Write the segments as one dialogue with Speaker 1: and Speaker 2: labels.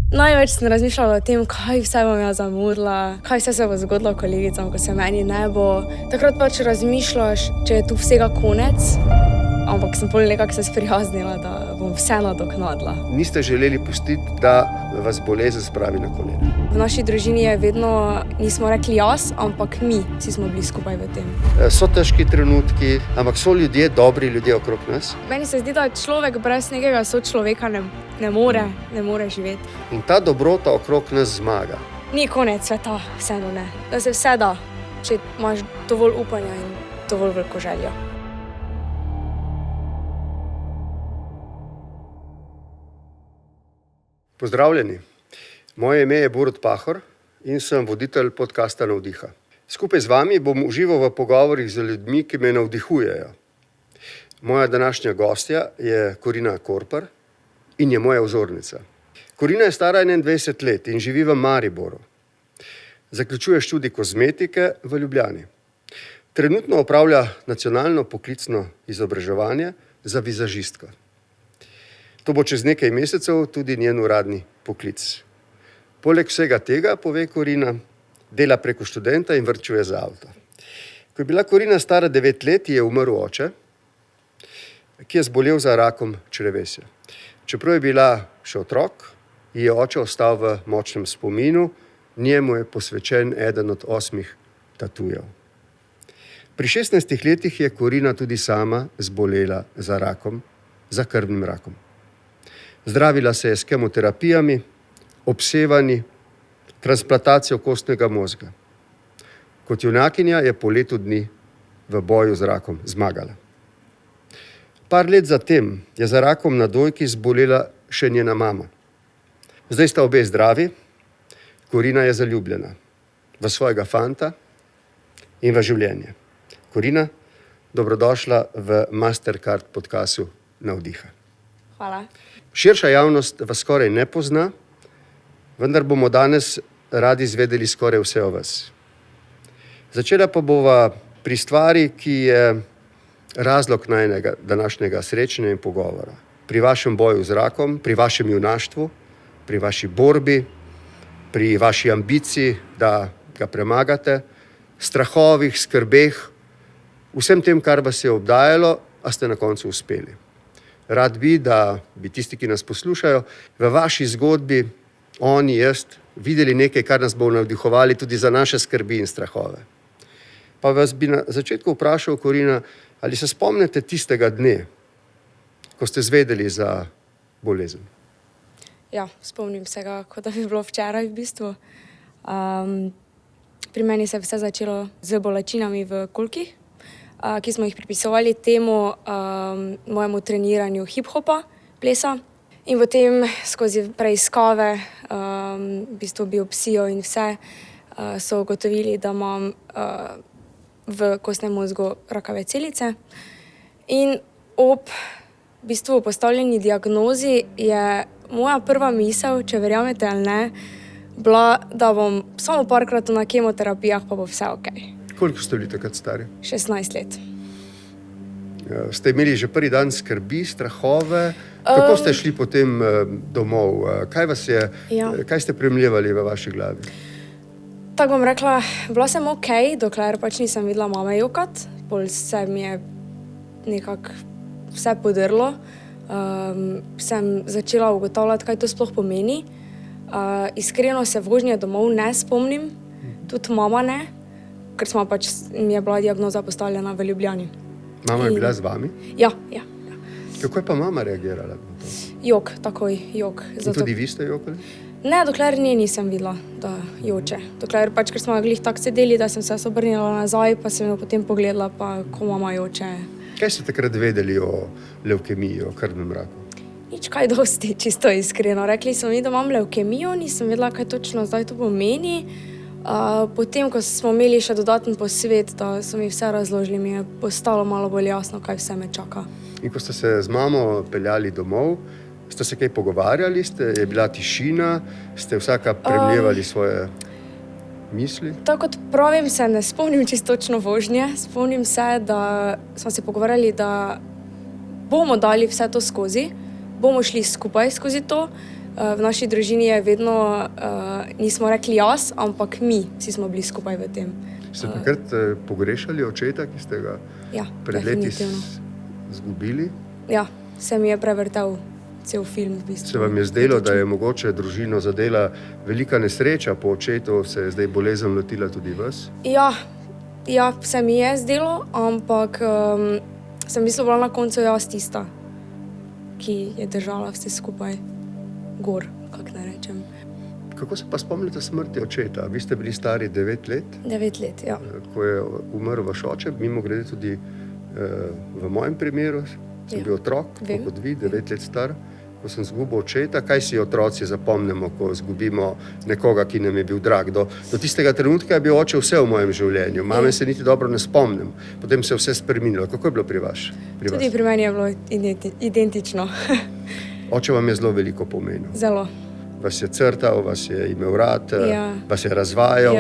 Speaker 1: Največ sem razmišljala o tem, kaj vse bom jaz zamudila, kaj vse se bo zgodilo kolegicam, ko se meni ne bo. Takrat pač razmišljaš, če je tu vsega konec, ampak sem pol nekako se sprijaznila, da bom vse nadoknadila.
Speaker 2: Niste želeli pustiti, da vas bolezen spravi na kolena.
Speaker 1: V naši družini je vedno, nismo rekli jaz, ampak mi, vsi smo bili skupaj v tem.
Speaker 2: So težki trenutki, ampak so ljudje, dobri ljudje okrog nas.
Speaker 1: Meni se zdi, da človek brez nekega sočloveka ne more živeti.
Speaker 2: In ta dobrota okrog nas zmaga.
Speaker 1: Ni konec sveta, vseeno ne. Da se vse da, če imaš dovolj upanja in dovolj veliko željo.
Speaker 2: Pozdravljeni. Moje ime je Borut Pahor in sem voditelj podcasta Navdiha. Skupaj z vami bom užival v pogovorih z ljudmi, ki me navdihujejo. Moja današnja gostja je Corina Korpar in je moja vzornica. Corina je stara 21 let in živi v Mariboru. Zaključuje študij kozmetike v Ljubljani. Trenutno opravlja nacionalno poklicno izobraževanje za vizažistko. To bo čez nekaj mesecev tudi njen uradni poklic. Poleg vsega tega, pove Corina, dela preko študenta in varčuje za avto. Ko je bila Corina stara 9 let, je umrl oče, ki je zbolel za rakom črevesja. Čeprav je bila še otrok, je oče ostal v močnem spominu, njemu je posvečen eden od 8 tatujev. Pri 16 letih je Corina tudi sama zbolela za rakom, za krvnim rakom. Zdravila se je s kemoterapijami, obsevanji, transplantacijo kostnega mozga. Kot junakinja je po letu dni v boju z rakom zmagala. Par let zatem je za rakom na dojki zbolela še njena mama. Zdaj sta obe zdravi, Corina je zaljubljena v svojega fanta in v življenje. Corina, dobrodošla v Mastercard podcastu Navdiha.
Speaker 1: Hvala.
Speaker 2: Širša javnost vas skoraj ne pozna, vendar bomo danes radi izvedeli skoraj vse o vas. Začela pa bova pri stvari, ki je razlog najnega današnjega srečanja in pogovora. Pri vašem boju z rakom, pri vašem junaštvu, pri vaši borbi, pri vaši ambiciji, da ga premagate, strahovih, skrbeh, vsem tem, kar vas je obdajalo, a ste na koncu uspeli. Rad bi, da bi tisti, ki nas poslušajo, v vaši zgodbi, oni, jaz, videli nekaj, kar nas bo navdihovali tudi za naše skrbi in strahove. Pa vas bi na začetku vprašal, Corina, ali se spomnite tistega dne, ko ste zvedeli za bolezen?
Speaker 1: Ja, spomnim se ga, kot da bi bilo včeraj v bistvu. Pri meni se je vse začelo z bolečinami v kolkih, ki smo jih pripisovali temu mojemu treniranju hip-hopa, plesa. In potem skozi preiskave, v bistvu biopsijo in vse, so ugotovili, da imam v kostnem mozgu rakave celice. In ob v bistvu postavljeni diagnozi je moja prva misel, če verjamete ali ne, bila, da bom samo parkrat na kemoterapijah, pa bo vse okej.
Speaker 2: Koliko ste bili takrat stari?
Speaker 1: 16 let.
Speaker 2: Ste imeli že prvi dan skrbi, strahove? Kako ste šli potem domov? Kaj ste premljevali v vaši glavi?
Speaker 1: Tako bom rekla, bila sem okej, dokler pač nisem videla mame jokat. Pol se mi je nekako vse podrlo. Sem začela ugotavljati, kaj to sploh pomeni. Iskreno se vožnje domov ne spomnim, tudi mama ne, ker mi je bila diagnoza postavljena v Ljubljani.
Speaker 2: Mama je bila z vami?
Speaker 1: Ja.
Speaker 2: Kako je pa mama reagirala na to?
Speaker 1: Jok, takoj jok.
Speaker 2: In tudi vi ste jokali?
Speaker 1: Ne, dokler nisem videla, da joče. Dokler ker smo glih tako sedeli, da sem se obrnila nazaj, pa sem jo potem pogledala, pa ko mama joče.
Speaker 2: Kaj ste takrat vedeli o levkemiji, o krvnem raku?
Speaker 1: Nič kaj dosti, čisto iskreno. Rekli so mi, da imam levkemijo, nisem vedela, kaj točno zdaj to pomeni. Potem, ko smo imeli še dodaten posvet, da so mi vse razložili, mi je postalo malo bolj jasno, kaj vse me čaka.
Speaker 2: In ko ste se z mamo peljali domov, ste se kaj pogovarjali? Je bila tišina? Ste vsaka premljevali svoje misli?
Speaker 1: Tako kot pravim, se ne spomnim čisto točno vožnje. Spomnim se, da smo se pogovarjali, da bomo dali vse to skozi, bomo šli skupaj skozi to. V naši družini je vedno, nismo rekli jaz, ampak mi, vsi smo bili skupaj v tem.
Speaker 2: Ste takrat pogrešali očeta, ki ste ga pred leti izgubili?
Speaker 1: Ja, se mi je prevrtel cel film v bistvu.
Speaker 2: Se vam je zdelo, da je mogoče družino zadela velika nesreča po očetu, se je zdaj bolezen lotila tudi vas?
Speaker 1: Ja, se mi je zdelo, ampak sem v bistvu bila na koncu jaz tista, ki je držala vse skupaj gor, kako naj rečem.
Speaker 2: Kako se pa spomnite smrti očeta? Vi ste bili stari 9 let?
Speaker 1: 9 let, ja.
Speaker 2: Ko je umrl vaš oče, mimogrede tudi v mojem primeru, sem bil otrok, kot vi, 9 let star, ko sem izgubil očeta. Kaj si otroci zapomnimo, ko izgubimo nekoga, ki nam je bil drag? Do tistega trenutka je bil oče vse v mojem življenju. Mame se niti dobro ne spomnim. Potem se je vse spremenilo. Kako je bilo pri vas?
Speaker 1: Tudi pri meni je bilo identično.
Speaker 2: Oče vam je zelo veliko pomenil.
Speaker 1: Zelo.
Speaker 2: Vas je crtal, vas je imel rad, vas je razvajal.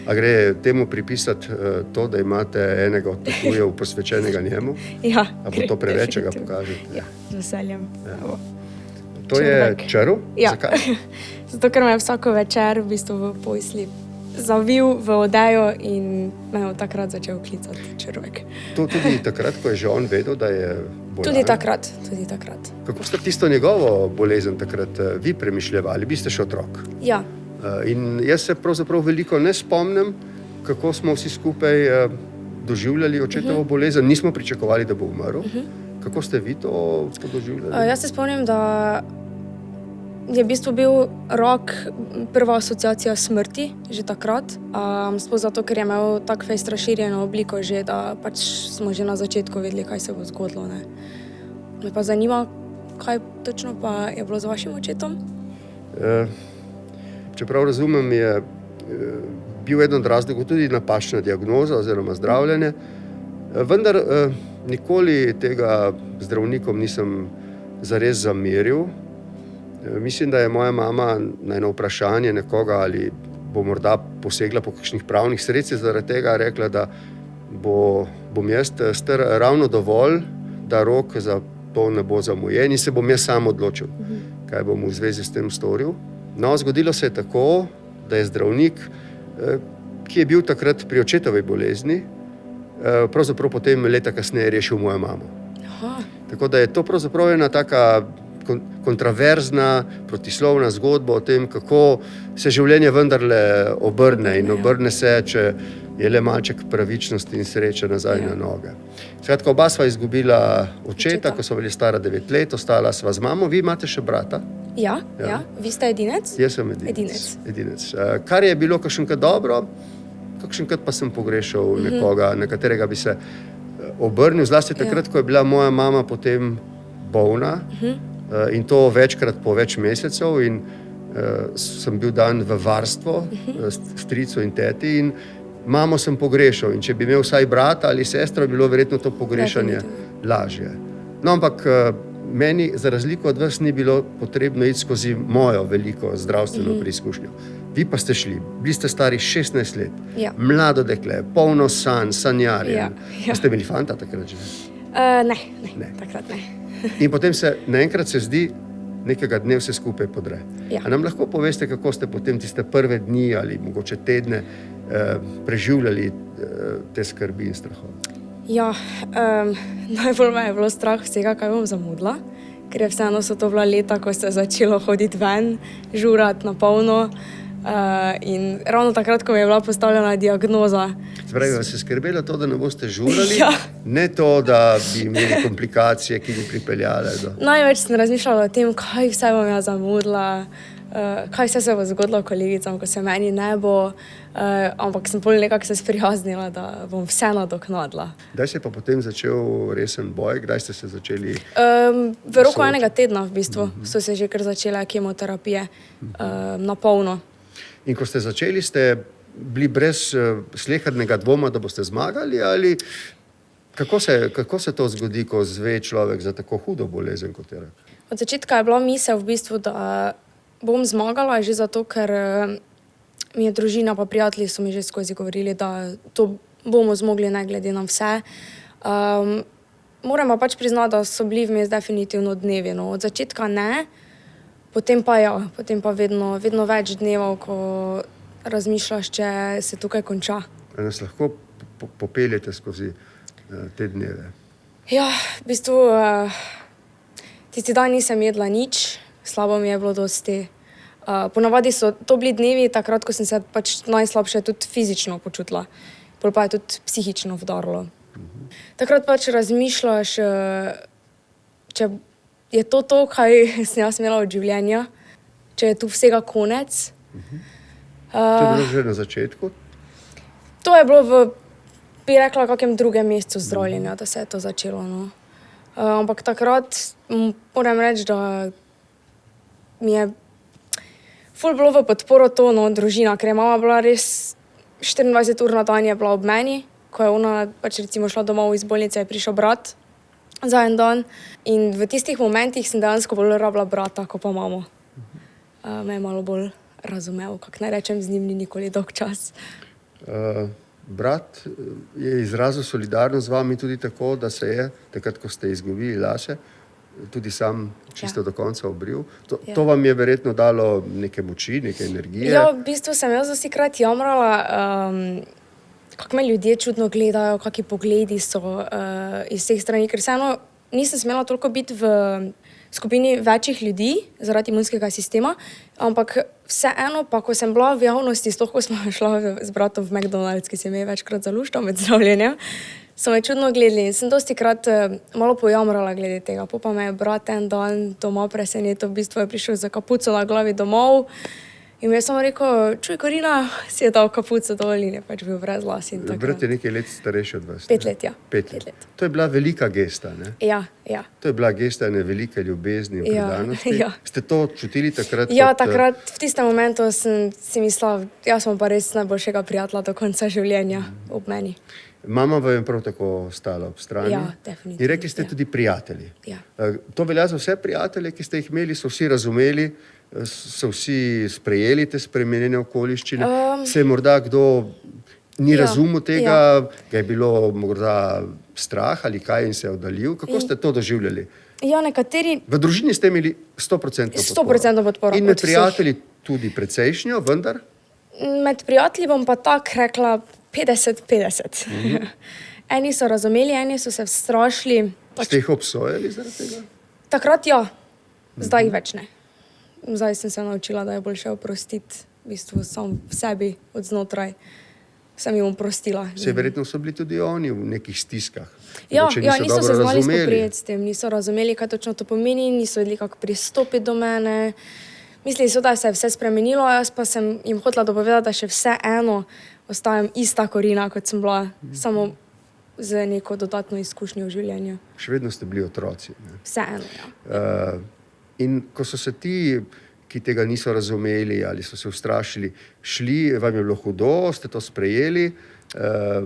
Speaker 2: A gre temu pripisati to, da imate enega od tatujev posvečenega njemu?
Speaker 1: Ja.
Speaker 2: A bo to preveč, če ga pokažete?
Speaker 1: Ja, z veseljem.
Speaker 2: To je črv?
Speaker 1: Ja.
Speaker 2: Zakaj?
Speaker 1: Zato, ker me je vsako večer v bistvu v posli zavil v odejo in me je takrat začel klicati črvek.
Speaker 2: To tudi takrat, ko je že on vedel, da je bolan?
Speaker 1: Tudi takrat.
Speaker 2: Kako ste tisto njegovo bolezen takrat vi premišljevali? Vi ste še otrok.
Speaker 1: Ja.
Speaker 2: In jaz se pravzaprav veliko ne spomnim, kako smo vsi skupaj doživljali očetovo bolezen. Nismo pričakovali, da bo umrl. Kako ste vi to doživljali?
Speaker 1: Jaz se spomnim, da je v bistvu bil rak prva asociacija smrti že takrat. Sploh zato, ker je imel tako fejst razširjeno obliko že, da pač smo že na začetku vedeli, kaj se bo zgodilo. Ne. Me pa zanima, kaj točno pa je bilo z vašim očetom?
Speaker 2: Čeprav razumem, je bil eden od razlogov tudi napačna diagnoza oziroma zdravljenje. Vendar nikoli tega zdravnikom nisem zares zameril. Mislim, da je moja mama na eno vprašanje nekoga, ali bo morda posegla po kakšnih pravnih sredstvih, zaradi tega rekla, da bom jaz star ravno dovolj, da rok za to ne bo zamujen in se bom jaz sam odločil, kaj bom v zvezi s tem storil. No, zgodilo se je tako, da je zdravnik, ki je bil takrat pri očetovi bolezni, pravzaprav potem leta kasneje rešil mojo mamo.
Speaker 1: Aha.
Speaker 2: Tako da je to pravzaprav ena taka kontraverzna, protislovna zgodba o tem, kako se življenje vendarle obrne in obrne se, če je le malček pravičnosti in sreče nazaj na noge. Skratka, oba sva izgubila očeta, ko sva bili stara 9 let, ostala sva z mamo. Vi imate še brata?
Speaker 1: Ja. Vi ste edinec?
Speaker 2: Jaz sem edinec. Kar je bilo kakšenkrat dobro, kakšenkrat pa sem pogrešal nekoga, na katerega bi se obrnil, zlasti takrat, ko je bila moja mama potem bolna, in to večkrat po več mesecev, in sem bil dan v varstvo stricu in teti in mamo sem pogrešal, in če bi imel vsaj brata ali sestro, bi bilo verjetno to pogrešanje lažje. No, ampak meni, za razliko od vas, ni bilo potrebno iti skozi mojo veliko zdravstveno preizkušnjo. Vi pa ste šli, bili ste stari 16 let, mlado dekle, polno sanj, sanjarjen. Ste imeli fanta takrat že?
Speaker 1: Ne, takrat ne.
Speaker 2: In potem se naenkrat se zdi, nekega dne vse skupaj podre. A nam lahko poveste, kako ste potem tiste prve dni ali mogoče tedne preživljali te skrbi in strahove?
Speaker 1: Ja, najbolj me je bilo strah vsega, kaj bom zamudila, ker je vseeno so to bila leta, ko se je začelo hoditi ven, žurati na polno. In ravno takrat, ko mi je bila postavljena diagnoza.
Speaker 2: Spravi, vas je skrbelo to, da ne boste žurali, ne to, da bi imeli komplikacije, ki bi pripeljale do...
Speaker 1: Največ sem razmišljala o tem, kaj vse bom jaz zamudila, kaj vse se bo zgodilo kolegicam, ko se meni ne bo, ampak sem potem nekako se sprijaznila, da bom vse nadoknadila.
Speaker 2: Kdaj se je pa potem začel resen boj? Kdaj ste se začeli...
Speaker 1: V roku enega tedna v bistvu so se že kar začele kemoterapije na polno.
Speaker 2: In ko ste začeli, ste bili brez slehernega dvoma, da boste zmagali, ali kako se to zgodi, ko zve človek za tako hudo bolezen, kot je rekel?
Speaker 1: Od začetka je bila misel v bistvu, da bom zmagala, že zato, ker mi je družina pa prijatelji so mi že skozi govorili, da to bomo zmogli ne glede na vse. Moram pa pač priznati, da so bili vmes definitivno dnevi. No. Od začetka ne, Potem pa vedno več dnevov, ko razmišljaš, če se tukaj konča.
Speaker 2: A nas lahko popeljete skozi te dneve?
Speaker 1: Ja, v bistvu tisti dan nisem jedla nič, slabo mi je bilo dosti. Ponavadi so to bili dnevi takrat, ko sem se pač najslabše tudi fizično počutila. Pol pa je tudi psihično vdarilo. Takrat pač razmišljaš, če je to, kaj sem jaz imela od življenja, če je tu vsega konec.
Speaker 2: To je bilo že na začetku?
Speaker 1: To je bilo bi rekla, v kakem drugem mesecu zdravljenja, da se je to začelo. No. Ampak takrat moram reči, da mi je ful bilo v podporo to, no, družina, ker je mama bila res 24 ur na dan je bila ob meni, ko je ona pač recimo šla domov iz bolnice, je prišel brat za en dan in v tistih momentih sem dejansko bolj rabila brata, kot pa mamo. Me je malo bolj razumel, kak ne rečem, z njim ni nikoli dolg čas.
Speaker 2: Brat je izrazil solidarnost z vami tudi tako, da se je, takrat, ko ste izgubili lase, tudi sam čisto do konca obril. To vam je verjetno dalo neke moči, neke energije?
Speaker 1: Ja, v bistvu sem jaz dostikrat jamrala, kako me ljudje čudno gledajo, kakšni pogledi so iz vseh strani, ker vseeno nisem smela toliko biti v skupini večjih ljudi zaradi imunskega sistema, ampak vseeno pa, ko sem bila v javnosti, sploh ko smo šla z bratom v McDonald's, ki se mi je večkrat zaluštal med zdravljenjem, so me čudno gledali in sem dostikrat malo pojamrala glede tega. Pa me je brat en dan doma presenetil, v bistvu je prišel za kapuco na glavi domov in mi je samo rekel, čuj, Korina, si je dal kapuco dol in je pač bil brez las in tako.
Speaker 2: Brat je nekaj let starejši od vas?
Speaker 1: 5 let, ja.
Speaker 2: 5 let. To je bila velika gesta, ne?
Speaker 1: Ja.
Speaker 2: To je bila gesta ene velike ljubezni in predanosti.
Speaker 1: Ja.
Speaker 2: Ste to čutili takrat?
Speaker 1: Ja, takrat, v tistem momentu sem si mislila, jaz sem pa res najboljšega prijatelja do konca življenja ob meni.
Speaker 2: Mama vam je prav tako stala ob strani.
Speaker 1: Ja, definitivno.
Speaker 2: In rekli ste tudi prijatelji.
Speaker 1: Ja.
Speaker 2: To velja za vse prijatelje, ki ste jih imeli, so vsi razumeli, so vsi sprejeli te spremenjene okoliščine. Se je morda kdo ni razumel tega, ga je bilo morda strah ali kaj in se je oddaljil. Kako ste to doživljali?
Speaker 1: Ja, nekateri...
Speaker 2: V družini ste imeli 100% podporo.
Speaker 1: 100% podporo.
Speaker 2: In med prijatelji tudi precejšnjo, vendar?
Speaker 1: Med prijatelji bom pa tako rekla 50-50. Eni so razumeli, eni so se strašili.
Speaker 2: Ste jih obsojali zaradi tega?
Speaker 1: Takrat ja, zdaj jih več ne. Zdaj sem se naučila, da je boljše oprostiti v bistvu sam v sebi od znotraj. Sem jim oprostila.
Speaker 2: Verjetno so bili tudi oni v nekih stiskah.
Speaker 1: Ja, niso se znali spoprijeti s tem, niso razumeli, kaj točno to pomeni, niso vedeli, kako pristopiti do mene. Mislili so, da se je vse spremenilo, jaz pa sem jim hotela dopovedati, da še vseeno ostajam ista Korina, kot sem bila, samo z neko dodatno izkušnjo v življenju.
Speaker 2: Še vedno ste bili otroci. Ne?
Speaker 1: Vseeno, ja.
Speaker 2: In ko so se ti, ki tega niso razumeli ali so se ustrašili, šli, vam je bilo hudo, ste to sprejeli,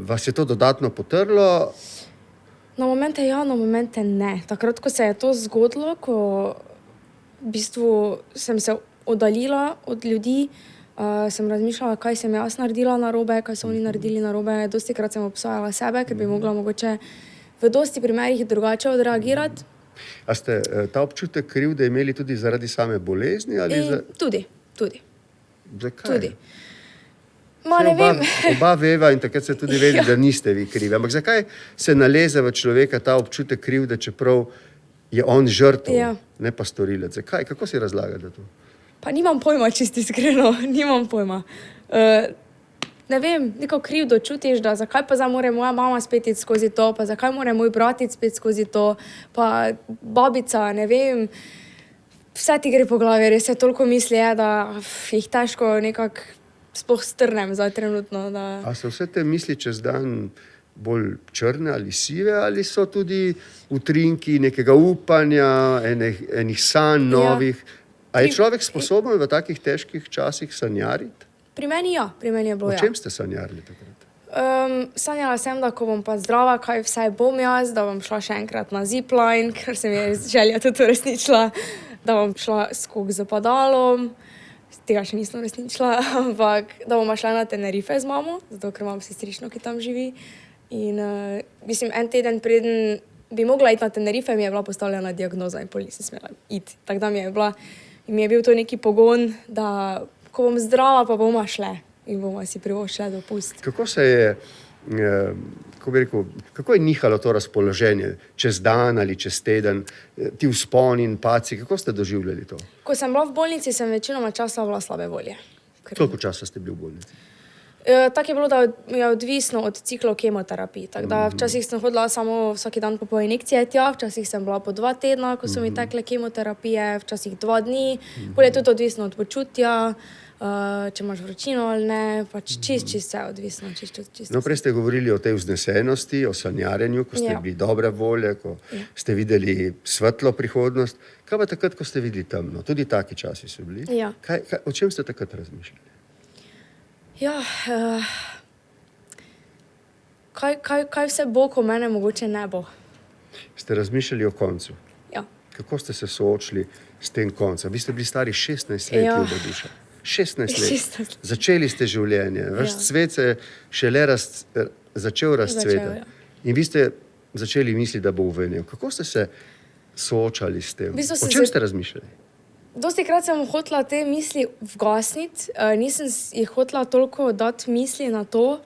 Speaker 2: vas je to dodatno potrlo?
Speaker 1: Na momente ja, na momente ne. Takrat, ko se je to zgodilo, ko v bistvu sem se oddaljila od ljudi, sem razmišljala, kaj sem jaz naredila narobe, kaj so oni naredili narobe. Dostikrat sem obsojala sebe, ker bi mogla mogoče v dosti primerih drugače odreagirati.
Speaker 2: A ste ta občutek krivde imeli tudi zaradi same bolezni? Ali
Speaker 1: Tudi.
Speaker 2: Zakaj?
Speaker 1: Tudi. Ne vem.
Speaker 2: Oba veva in takrat se tudi vedi, da niste vi krivi. Ampak zakaj se naleze v človeka ta občutek krivde, čeprav je on žrtev, ne pa storilec? Zakaj? Kako si razlagate to?
Speaker 1: Pa nimam pojma, čisto iskreno. Nimam pojma. Ne vem, neko krivdo čutiš, da zakaj pa zdaj mora moja mama spet iti skozi to, pa zakaj mora moj brat iti spet skozi to, pa babica, ne vem. Vse ti gre po glavi, res je toliko misli, da jih težko nekako sploh strnem zdaj trenutno.
Speaker 2: A so vse te misli čez dan bolj črne ali sive, ali so tudi utrinki nekega upanja, enih sanj novih? A je človek sposoben v takih težkih časih sanjariti?
Speaker 1: Pri meni ja, pri meni je bilo ja.
Speaker 2: O čem ste sanjarili takrat?
Speaker 1: Sanjala sem, da ko bom pa zdrava, kaj vsaj bom jaz, da bom šla še enkrat na zipline, ker se mi je želja tudi uresničila, da bom šla skok z padalom, tega še nisem uresničila, ampak da bom šla na Tenerife z mamo, zato ker imam sestrično, ki tam živi. In mislim, en teden preden bi mogla iti na Tenerife, mi je bila postavljena diagnoza in pol nisem smela iti. Tako da mi je bila In mi je bil to neki pogon, da ko bom zdrava, pa bomo šle in bomo si privoščile dopust.
Speaker 2: Kako se je, kako bi rekel, kako je nihalo to razpoloženje čez dan ali čez teden, ti vzponi in padci, kako ste doživljali to?
Speaker 1: Ko sem bila v bolnici, sem večinoma časa bila slabe volje.
Speaker 2: Koliko časa ste bili v bolnici?
Speaker 1: Tako je bilo, da je odvisno od ciklov kemoterapij. Tako da včasih sem hodila samo vsak dan po injekcije tja, včasih sem bila po 2 tedna, ko so mi tekle kemoterapije, včasih 2 dni. Bolj je tudi odvisno od počutja, če imaš vročino ali ne, pač čist vse odvisno.
Speaker 2: No, prej ste govorili o tej vznesenosti, o sanjarjenju, ko ste bili dobre volje, ko ste videli svetlo prihodnost. Kaj pa takrat, ko ste videli temno? Tudi taki časi so bili.
Speaker 1: Ja.
Speaker 2: O čem ste takrat razmišljali?
Speaker 1: Ja, kaj vse bo, ko mene mogoče ne bo?
Speaker 2: Ste razmišljali o koncu?
Speaker 1: Ja.
Speaker 2: Kako ste se soočili s tem koncem? Vi ste bili stari 16 let, ljuba duša. 16 let. Začeli ste življenje. Vaš cvet se je šele začel razcvetati. In vi ste začeli misliti, da bo uvenil. Kako ste se soočali s tem? O čem ste razmišljali?
Speaker 1: Dostikrat sem hotela te misli vgasniti, nisem jih hotela toliko dati misli na to,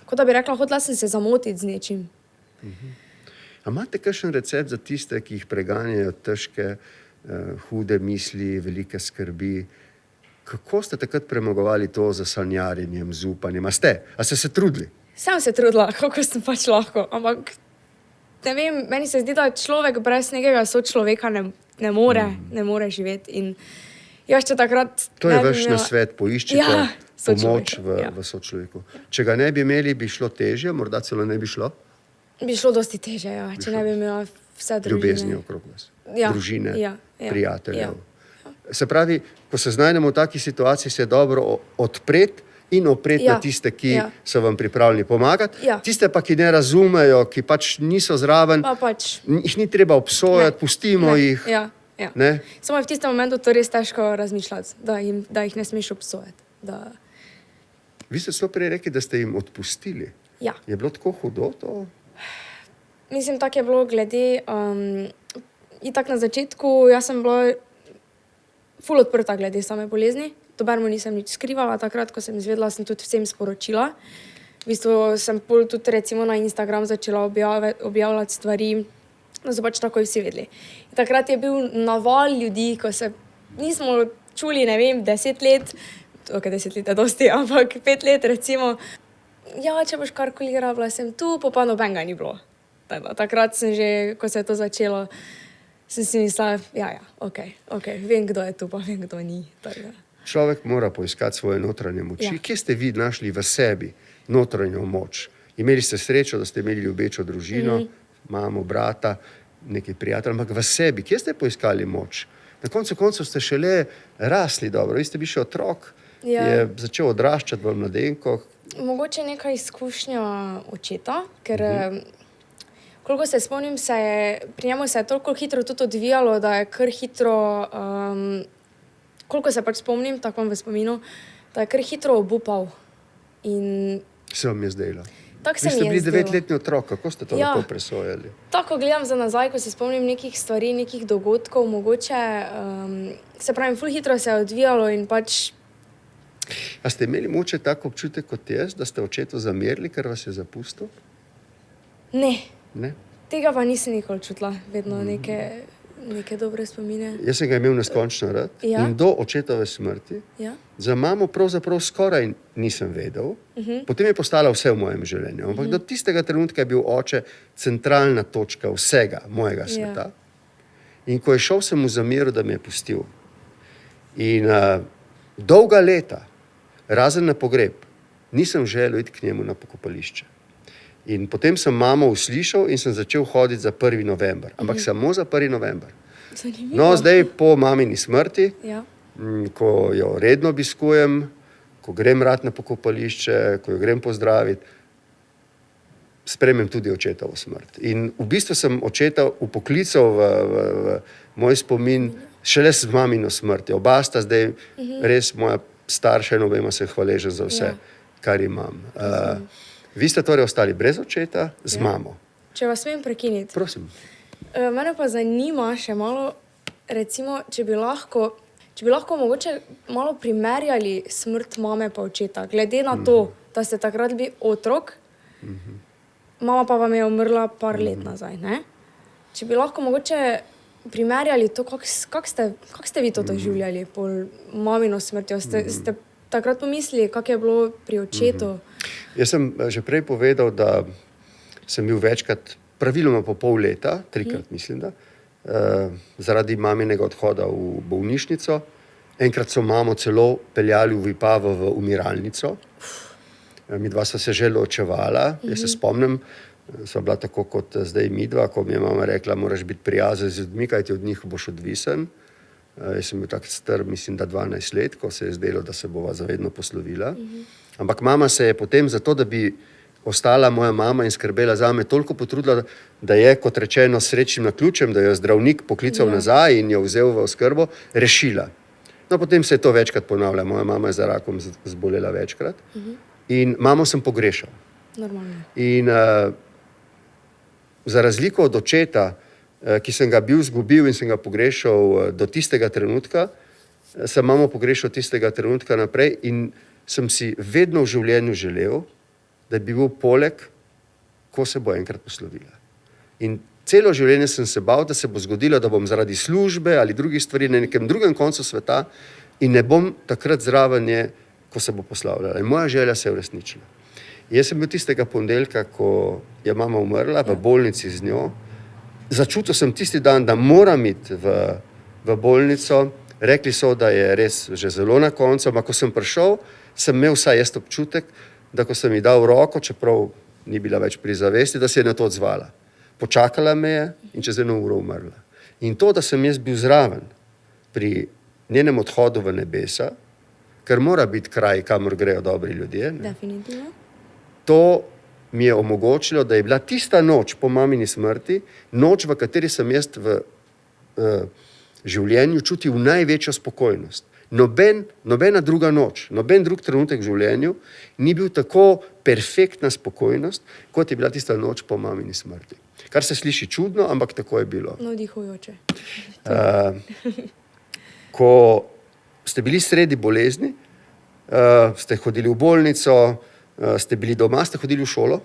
Speaker 1: kot da bi rekla, hotela sem se zamotiti z nečim.
Speaker 2: A imate kakšen recept za tiste, ki jih preganjajo težke, hude misli, velike skrbi? Kako ste takrat premagovali to z sanjarjenjem, z upanjem? A ste se trudili?
Speaker 1: Sem se trudila, kako sem pač lahko, ampak ne vem, meni se zdi, da človek brez nekega sočloveka ne more živeti. In jaz, če takrat...
Speaker 2: To je vaš nasvet, poiščite pomoč v sočloveku. Če ga ne bi imeli, bi šlo težje, morda celo ne bi šlo?
Speaker 1: Bi šlo dosti težje, ja, če ne bi imela vse družine.
Speaker 2: Ljubezni okrog vas, družine, prijateljev. Se pravi, ko se znajdemo v taki situaciji, se je dobro odpreti in opreti na tiste, ki so vam pripravljeni pomagati. Tiste pa, ki ne razumejo, ki pač niso zraven, jih ni treba obsojati, pustimo jih.
Speaker 1: Samo v tistem momentu to res težko razmišljati, da jih ne smeš obsojati.
Speaker 2: Vi ste celo prej rekli, da ste jim odpustili.
Speaker 1: Ja.
Speaker 2: Je bilo tako hudo to?
Speaker 1: Mislim, tako je bilo glede... Itak na začetku, jaz sem bila ful odprta glede same bolezni. Dobermo nisem nič skrivala, takrat, ko sem izvedela, sem tudi vsem sporočila. V bistvu sem pol tudi recimo na Instagram začela objavljati stvari, da so pač takoj vsi vedeli. In takrat je bil naval ljudi, ko se nismo čuli, ne vem, 10 let, ok, 10 let je dosti, ampak 5 let recimo, ja, če boš karkoli rabila, sem tu, pa nobenega ni bilo. Takrat sem že, ko se je to začelo, sem si mislila, ok, vem, kdo je tu, pa vem, kdo ni.
Speaker 2: Človek mora poiskati svoje notranje moči. Kje ste vi našli v sebi notranjo moč? Imeli ste srečo, da ste imeli ljubečo družino, mamo, brata, nekaj prijateljev, ampak v sebi, kje ste poiskali moč? Na koncu ste šele rasli dobro. Vi ste bili še otrok, je začel odraščati v mladenko.
Speaker 1: Mogoče neka izkušnja očeta, ker koliko se spomnim, pri njemu se je toliko hitro tudi odvijalo, da je kar hitro... Koliko se pač spomnim, tako vam v spominu, da je kar hitro obupal.
Speaker 2: Se vam je zdelo?
Speaker 1: Tako se mi je zdelo.
Speaker 2: Vi ste bili 9-letni otrok, kako ste to lahko presojali?
Speaker 1: Tako gledam za nazaj, ko se spomnim nekih stvari, nekih dogodkov, mogoče, se pravim, ful hitro se je odvijalo in pač...
Speaker 2: A ste imeli mogoče tako občutek kot jaz, da ste očetu zamerili, ker vas je zapustil?
Speaker 1: Ne.
Speaker 2: Ne?
Speaker 1: Tega pa nisem nikoli čutila, vedno neke dobre spomine.
Speaker 2: Jaz sem ga imel neskončno rad in do očetove smrti. Za mamo pravzaprav skoraj nisem vedel. Potem je postala vse v mojem življenju. Ampak do tistega trenutka je bil oče centralna točka vsega mojega sveta. In ko je šel, sem mu zameril, da me je pustil. In dolga leta, razen na pogreb, nisem želel iti k njemu na pokopališče. In potem sem mamo uslišal in sem začel hoditi za 1. november. Ampak samo za 1. november.
Speaker 1: Zanimivo.
Speaker 2: No, zdaj po mamini smrti, ko jo redno obiskujem, ko grem rad na pokopališče, ko jo grem pozdraviti, spremem tudi očetovo smrt. In v bistvu sem očeta upoklical v moj spomin šele s mamino smrti. Oba sta zdaj res moja starša in obema sem hvaležen za vse, kar imam. Vi ste torej ostali brez očeta, z mamo.
Speaker 1: Če vas smem prekiniti.
Speaker 2: Prosim.
Speaker 1: Mene pa zanima še malo, recimo, če bi lahko mogoče malo primerjali smrt mame pa očeta, glede na to, da ste takrat bili otrok, mama pa vam je umrla par let nazaj, ne? Če bi lahko mogoče primerjali to, kako ste vi to doživljali po mamino smrtjo? Ste takrat pomislili, kako je bilo pri očetu?
Speaker 2: Jaz sem že prej povedal, da sem bil večkrat, praviloma po pol leta, 3-krat mislim, da, zaradi maminega odhoda v bolnišnico. Enkrat so mamo celo peljali v Vipavo v umiralnico. Midva sva se že ločevala. Jaz se spomnim, sva bila tako kot zdaj midva, ko mi je mama rekla, moraš biti prijazen z ljudmi, kajti od njih boš odvisen. Jaz sem bil tak star, mislim, da 12 let, ko se je zdelo, da se bova zavedno poslovila. Ampak mama se je potem, zato da bi ostala moja mama in skrbela zame, toliko potrudila, da je, kot rečeno, srečnim naključjem, da jo je zdravnik poklical nazaj in jo vzel v oskrbo, rešila. No, potem se je to večkrat ponavlja. Moja mama je za rakom zbolela večkrat. In mamo sem pogrešal.
Speaker 1: Normalno.
Speaker 2: In za razliko od očeta, ki sem ga bil zgubil in sem ga pogrešal do tistega trenutka, sem mamo pogrešal tistega trenutka naprej in sem si vedno v življenju želel, da bi bil poleg, ko se bo enkrat poslovila. In celo življenje sem se bal, da se bo zgodilo, da bom zaradi službe ali drugih stvari na nekem drugem koncu sveta in ne bom takrat zraven nje, ko se bo poslavljala. In moja želja se je uresničila. Jaz sem bil tistega ponedeljka, ko je mama umrla, v bolnici z njo. Začutil sem tisti dan, da moram iti v bolnico. Rekli so, da je res že zelo na koncu, ampak ko sem prišel, sem imel vsaj jaz občutek, da ko sem ji dal roko, čeprav ni bila več pri zavesti, da se je na to odzvala. Počakala me je in čez 1 uro umrla. In to, da sem jaz bil zraven pri njenem odhodu v nebesa, ker mora biti kraj, kamor grejo dobri ljudje,
Speaker 1: Definitivno.
Speaker 2: to mi je omogočilo, da je bila tista noč po mamini smrti, noč, v kateri sem jaz v življenju čutil največjo spokojnost. Nobena druga noč, noben drug trenutek v življenju ni bil tako perfektna spokojnost, kot je bila tista noč po mamini smrti. Kar se sliši čudno, ampak tako je bilo.
Speaker 1: Navdihujoče.
Speaker 2: Ko ste bili sredi bolezni, ste hodili v bolnico, ste bili doma, ste hodili v šolo?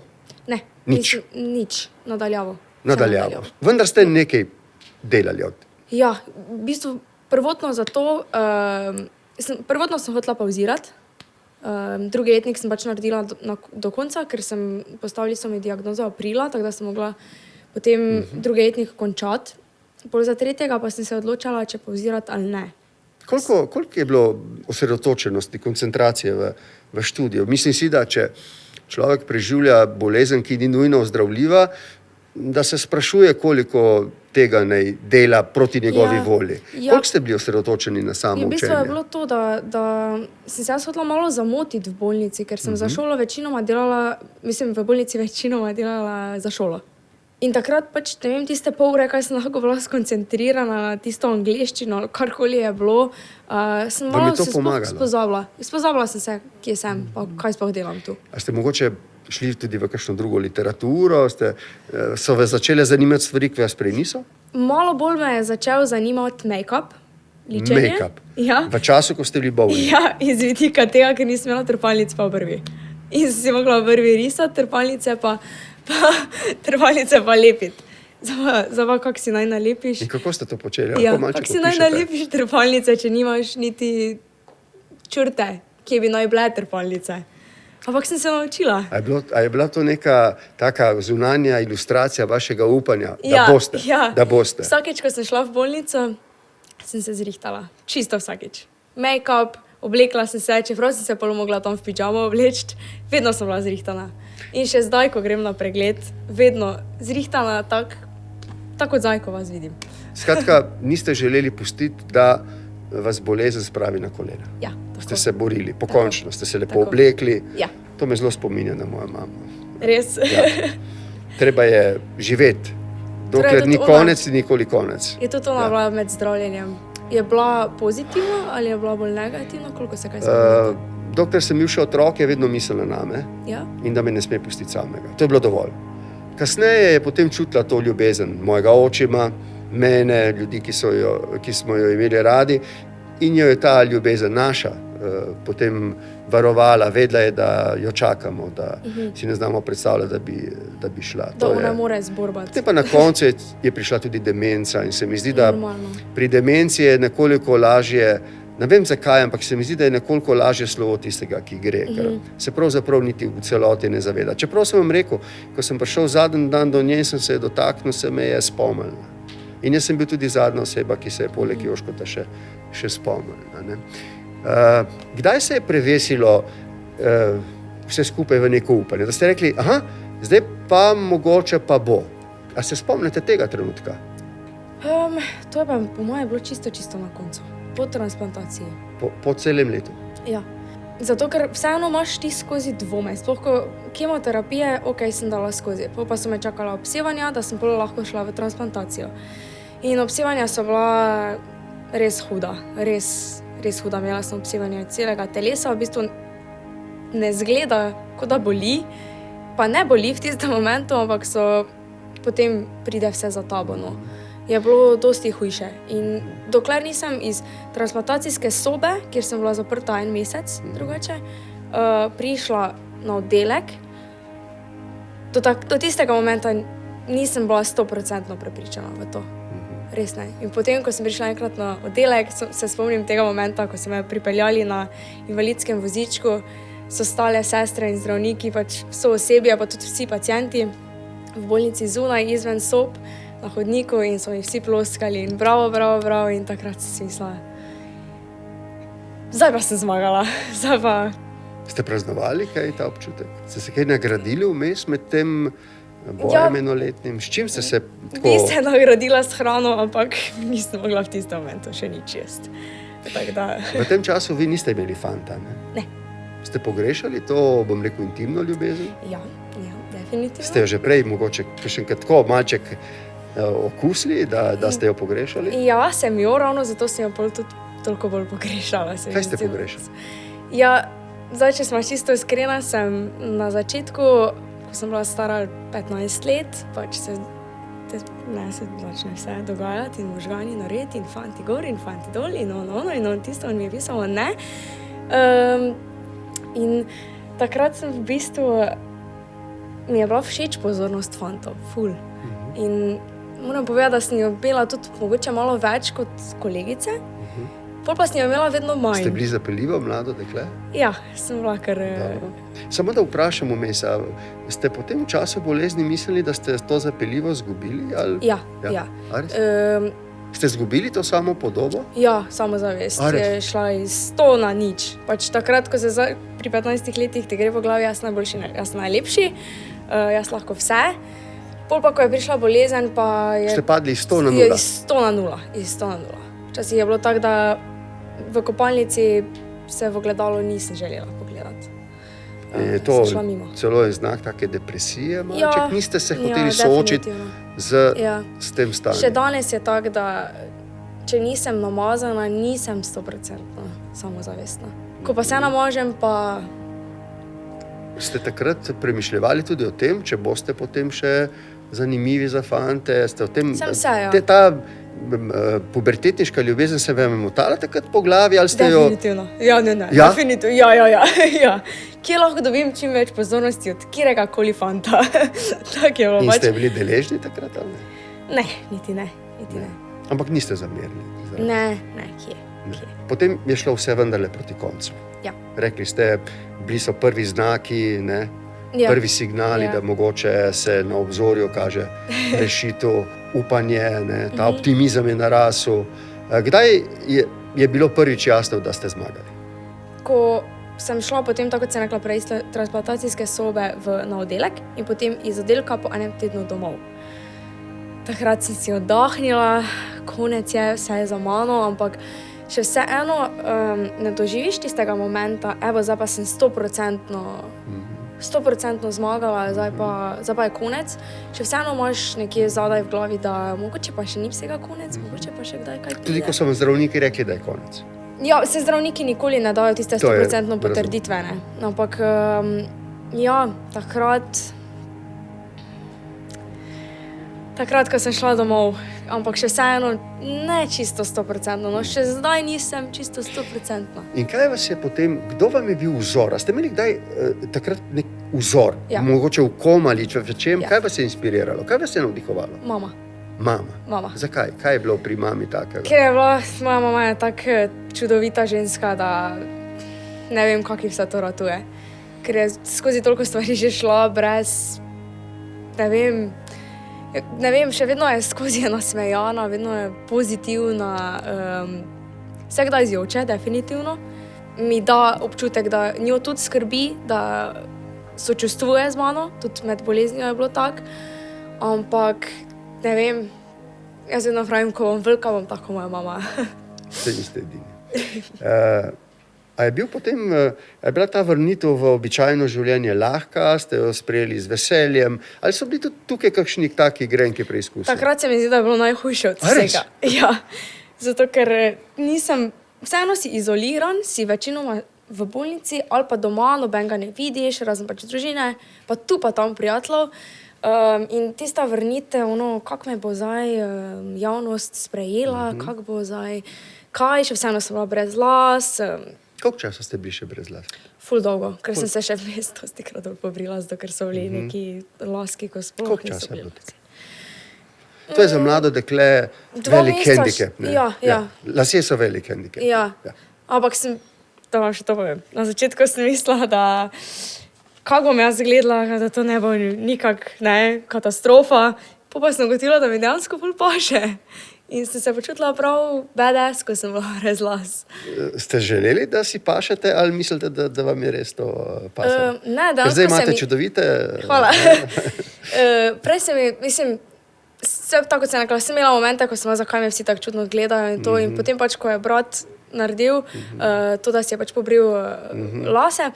Speaker 1: Ne,
Speaker 2: Nič.
Speaker 1: Nič, nadaljavo.
Speaker 2: Nadaljavo. Vendar ste nekaj delali od.
Speaker 1: Ja, v bistvu prvotno sem hotela pavzirati. Drugi letnik sem pač naredila do konca, ker postavili so mi diagnozo aprila, tako da sem mogla potem drugi letnik končati. Pol za tretjega pa sem se odločala, če pavzirati ali ne.
Speaker 2: Koliko je bilo osredotočenosti, koncentracije v študiju? Mislim si, da če človek preživlja bolezen, ki ni nujno ozdravljiva, da se sprašuje, koliko tega naj dela proti njegovi volji. Koliko ste bili osredotočeni na samo
Speaker 1: V bistvu
Speaker 2: učenje?
Speaker 1: je bilo to, da sem se jaz hotela malo zamotiti v bolnici, ker sem za šolo večinoma delala, mislim, v bolnici večinoma delala za šolo. In takrat pač, ne vem, tiste pol ure, kaj sem lahko bila skoncentrirana na tisto angleščino, ali karkoli je bilo, sem
Speaker 2: Vam je
Speaker 1: malo
Speaker 2: to
Speaker 1: se
Speaker 2: pomagalo?
Speaker 1: spozabila. Spozabila sem se, kje sem, pa kaj sploh delam tu.
Speaker 2: A ste mogoče šli tudi v kakšno drugo literaturo? So vas začele zanimati stvari, ki vas prej niso?
Speaker 1: Malo bolj me je začel zanimati make-up, ličenje.
Speaker 2: Make-up.
Speaker 1: Ja.
Speaker 2: V času, ko ste bili bolni?
Speaker 1: Ja, iz vidika tega, ker nisem imela trepalnic pa v brvi. In sem si mogla v brvi risati, trepalnice pa lepiti. Zdaj kako si naj nalepiš.
Speaker 2: In kako ste to počeli?
Speaker 1: Ja,
Speaker 2: Lahko malček
Speaker 1: kako si naj
Speaker 2: opišete?
Speaker 1: nalepiš trepalnice, če nimaš niti črte, kje bi naj bile trepalnice. Ampak sem se naučila.
Speaker 2: A je bila to neka taka zunanja ilustracija vašega upanja,
Speaker 1: Ja,
Speaker 2: da boste?
Speaker 1: Vsakič, ko sem šla v bolnico, sem se zrihtala. Čisto vsakič. Make-up, oblekla sem se, čeprav sem se pol mogla tam v pidžamo obleči, vedno sem bila zrihtana. In še zdaj, ko grem na pregled, vedno zrihtana tako kot zdaj, ko vas vidim.
Speaker 2: Skratka, niste želeli pustiti, da vas bolezen spravi na kolena.
Speaker 1: Ja,
Speaker 2: Ste se borili, pokončno, ste se lepo
Speaker 1: Tako.
Speaker 2: oblekli.
Speaker 1: Ja.
Speaker 2: To me zelo spominja na mojo mamo.
Speaker 1: Res.
Speaker 2: Ja. Treba je živeti, dokler
Speaker 1: Torej,
Speaker 2: ni
Speaker 1: tudi ona-
Speaker 2: konec, nikoli konec.
Speaker 1: Je tudi ona bila med zdravljenjem. Je bila pozitivna ali je bila bolj negativna, koliko se kaj spomnite?
Speaker 2: Dokler sem bil še otrok, je vedno mislila name
Speaker 1: Ja?
Speaker 2: in da me ne sme pustiti samega. To je bilo dovolj. Kasneje je potem čutila to ljubezen mojega očima, mene, ljudi, ki smo jo imeli radi, in jo je ta ljubezen naša potem varovala, vedela je, da jo čakamo, da si ne znamo predstavljati, da bi šla.
Speaker 1: Da ona mora zborbati.
Speaker 2: Potem pa na koncu je prišla tudi demenca in se mi zdi, da
Speaker 1: Normalno.
Speaker 2: pri demenciji je nekoliko lažje, ne vem zakaj, ampak se mi zdi, da je nekoliko lažje slovo tistega, ki gre, ker se pravzaprav niti v celoti ne zaveda. Čeprav sem vam rekel, ko sem prišel zadnji dan do nje, sem se dotaknil, se me je spomnila. In jaz sem bil tudi zadnja oseba, ki se je poleg Joškota še spomnila. Ne? Kdaj se je prevesilo vse skupaj v neko upanje? Da ste rekli, aha, zdaj pa mogoče pa bo. A se spomnite tega trenutka?
Speaker 1: To je pa po moje bilo čisto na koncu. Po transplantaciji.
Speaker 2: Po celem letu?
Speaker 1: Ja. Zato, ker vseeno imaš ti skozi dvome. Sploh, ko kemoterapije, sem dala skozi. Pa so me čakala obsevanja, da sem potem lahko šla v transplantacijo. In obsevanja so bila res huda. Res huda. Imela sem obsevanje celega telesa. V bistvu ne zgleda, kot da boli. Pa ne boli v tistem momentu, ampak potem pride vse za tabo. No. Je bilo dosti hujše. In dokler nisem iz transplantacijske sobe, kjer sem bila zaprta 1 mesec, drugače, prišla na oddelek, do tistega momenta nisem bila 100% prepričana v to. Res ne. In potem, ko sem prišla enkrat na oddelek, se spomnim tega momenta, ko so me pripeljali na invalidskem vozičku, so stale sestre in zdravniki, pač so osebje, pa tudi vsi pacienti v bolnici zunaj, izven sob, na hodniku in so mi vsi ploskali in bravo, in takrat sem si mislila, zdaj pa sem zmagala, zdaj pa...
Speaker 2: Ste praznovali kaj ta občutek? Ste se kaj nagradili vmes med tem bojem enoletnim? S čim ste se tako...
Speaker 1: Bi se nagradila s hrano, ampak nisem mogla v tistem momentu še nič jesti.
Speaker 2: V tem času vi niste imeli fanta, ne?
Speaker 1: Ne.
Speaker 2: Ste pogrešali to, bom rekel, intimno ljubezen?
Speaker 1: Ja, definitivno.
Speaker 2: Ste jo že prej mogoče kakšenkrat tako malček okusili, da ste jo pogrešali?
Speaker 1: Ja, sem jo, ravno zato sem jo tudi toliko bolj pogrešala.
Speaker 2: Kaj ste pogrešali?
Speaker 1: Ja, zdaj, če smo čisto iskrena, sem na začetku, ko sem bila stara 15 let, pač se začne vse dogajati in možgani narediti in fanti gor in fanti dol in on tisto, on mi je pisalo ne. In takrat sem v bistvu, mi je bila všeč pozornost fantov, ful. In moram povedati, da sem jo imela tudi mogoče malo več kot kolegice, pol pa sem jo imela vedno manj.
Speaker 2: Ste bili zapeljivo mlado dekle?
Speaker 1: Ja, sem bila kar...
Speaker 2: Samo da vprašam vmes, ste po tem času bolezni mislili, da ste to zapeljivo zgubili? Ali... Ja. Ste zgubili to samo podobo?
Speaker 1: Ja, samozavest je šla iz 100 na nič. Pač takrat, ko se pri 15 letih te gre po glavi, jaz sem najlepši, jaz lahko vse. Pol pa, ko je prišla bolezen, pa je...
Speaker 2: Ste padli iz 100 na 0?
Speaker 1: Iz 100 na 0. Včasih je bilo tako, da v kopalnici se v ogledalo nisem želela pogledati.
Speaker 2: Je to celo je znak take depresije, malček? Niste se hoteli soočiti s tem stanjem?
Speaker 1: Še danes je tako, da če nisem namazana, nisem 100% samozavestna. Ko pa se namažem, pa...
Speaker 2: Ste takrat premišljevali tudi o tem, če boste potem še zanimivi za fante? Ste o tem...
Speaker 1: Sem se, ja.
Speaker 2: Ta pubertetniška ljubezen se vam je motala takrat po glavi, ali ste jo...
Speaker 1: Definitivno. Ja, ne.
Speaker 2: Ja?
Speaker 1: Definitivno. Ja. Kje lahko dobim čim več pozornosti od kjeregakoli fanta? Tak je bilo.
Speaker 2: In ste bili deležni takrat, ali
Speaker 1: ne? Ne, niti ne.
Speaker 2: Ampak niste zamerili?
Speaker 1: Ne, kje.
Speaker 2: Potem je šlo vse vendarle proti koncu.
Speaker 1: Ja.
Speaker 2: Rekli ste, bili so prvi znaki, ne? Ja. Prvi signali, da mogoče se na obzorju kaže rešitev, upanje, ne? Ta optimizem je narasel. Kdaj je bilo prvič jasno, da ste zmagali?
Speaker 1: Ko sem šla potem, tako kot sem rekla prej, iz transplantacijske sobe na oddelek in potem iz oddelka po 1 tednu domov. Takrat sem si oddahnila, konec je, vse je za mano, ampak še vseeno ne doživiš tistega momenta, zdaj pa sem 100% zmagala, zdaj pa je konec. Še vseeno imaš nekje zadaj v glavi, da mogoče pa še ni vsega konec, mogoče pa še kdaj kaj pride.
Speaker 2: Tudi ko so vam zdravniki rekli, da je konec?
Speaker 1: Ja, se zdravniki nikoli ne dajo tiste 100% potrditve, ne. Ampak takrat, ko sem šla domov, ampak še vseeno ne čisto 100%. No, še zdaj nisem čisto 100%.
Speaker 2: In kaj vas je potem, kdo vam je bil vzor? A ste imeli kdaj takrat nek vzor?
Speaker 1: Ja.
Speaker 2: Mogoče v kom ali v čem?
Speaker 1: Ja.
Speaker 2: Kaj vas je inspiriralo? Kaj vas je navdihovalo?
Speaker 1: Mama.
Speaker 2: Mama. Zakaj? Kaj je bilo pri mami takega?
Speaker 1: Ker je bila, moja mama je tako čudovita ženska, da ne vem, kak ji vse to ratuje. Ker je skozi toliko stvari že šla brez, ne vem, še vedno je skozi nasmejana, vedno je pozitivna, vse kdaj zjoče, definitivno. Mi da občutek, da njo tudi skrbi, da sočustvuje z mano, tudi med boleznijo je bilo tako, ampak ne vem, jaz vedno pravim, ko bom velika, bom tako moja mama.
Speaker 2: Ste niste edini. A je bila ta vrnitev v običajno življenje lahka, ste jo sprejeli z veseljem, ali so bili tudi tukaj kakšni taki grenki preizkusi?
Speaker 1: Takrat se mi zdi, da je bilo najhujše od vsega. Ja, zato ker vseeno si izoliran, si večinoma v bolnici ali pa doma, nobenega ne vidiš, razen pač družine, pa tu pa tam prijateljev. In tista vrnitev, kako me bo zdaj javnost sprejela, kako bo zdaj, kaj, še vseeno sem bila brez las.
Speaker 2: Koliko časa ste bili še brez las?
Speaker 1: Ful dolgo, ker sem se še vmes dostikrat pobrila, zato ker so bili neki laski, ko sploh niso bili.
Speaker 2: To je za mlado dekle velik hendikep.
Speaker 1: Ja.
Speaker 2: Lasje so velik hendikep.
Speaker 1: Ja, ampak da vam še to povem. Na začetku sem mislila, da kako bom jaz gledala, da to ne bo nikak katastrofa. Pa sem ugotovila, da mi dejansko ful paše. In sem se počutila prav badass, ko sem bila brez las.
Speaker 2: Ste želeli, da si pašete, ali mislite, da vam je res to pasalo?
Speaker 1: Ne, dejansko
Speaker 2: zdaj imate čudovite...
Speaker 1: Hvala. Prej se mi, vse tako kot sem rekla, sem imela momente, ko sem bila, zakaj me vsi tako čudno gledajo in to. In potem pač, ko je brat naredil to, da si je pač pobril lase,